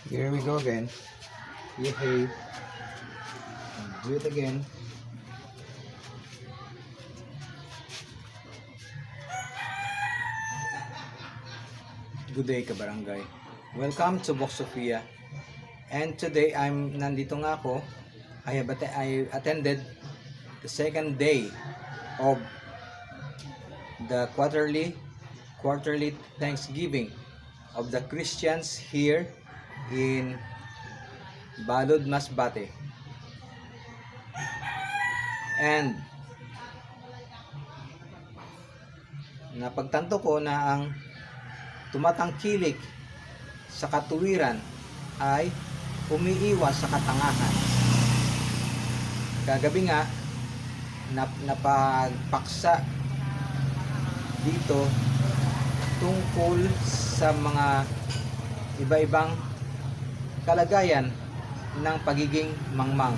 Here we go again. Yay. Do it again. Good day, kabarangay. Welcome to Box Sofia. And today nandito nga ako. I attended the second day of the quarterly Thanksgiving of the Christians here in Balud, Masbate. And napagtanto ko na ang tumatangkilik sa katuwiran ay umiiwas sa katangahan. Kagabi nga napagpaksa dito tungkol sa mga iba-ibang kalagayan ng pagiging mangmang.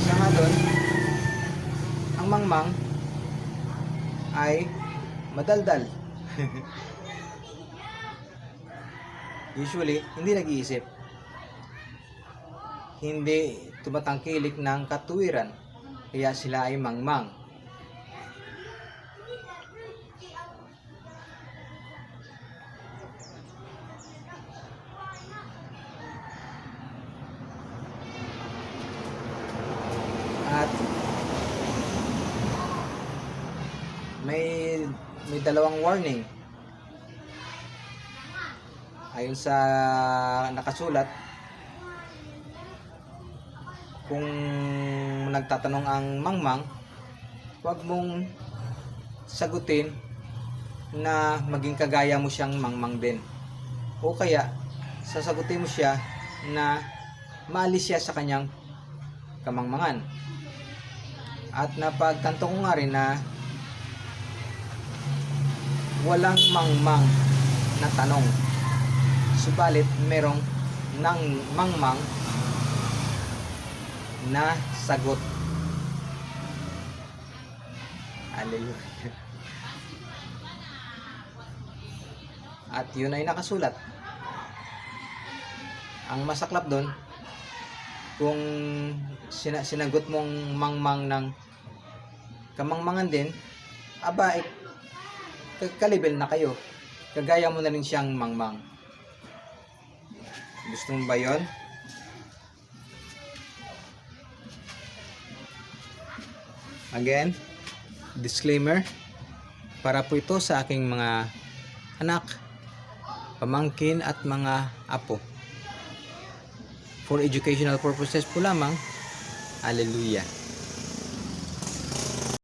Isa nga doon, ang mangmang ay madaldal. Usually, hindi nag-iisip. Hindi tumatangkilik ng katuwiran. Kaya sila ay mangmang. At may dalawang warning ayon sa nakasulat. Kung nagtatanong ang mangmang, huwag mong sagutin na maging kagaya mo siyang mangmang din, o kaya sasagutin mo siya na maalis siya sa kanyang kamangmangan. At napagtanto ko nga rin na walang mangmang na tanong, subalit merong mangmang na sagot. Hallelujah. At yun ay nakasulat. Ang masaklap doon, kung sinagot mong mangmang ng kamangmangan din, aba, kalibel na kayo. Kagaya mo na rin siyang mangmang. Gusto mo ba yun? Again, disclaimer, para po ito sa aking mga anak, pamangkin at mga apo. For educational purposes po lamang. Hallelujah.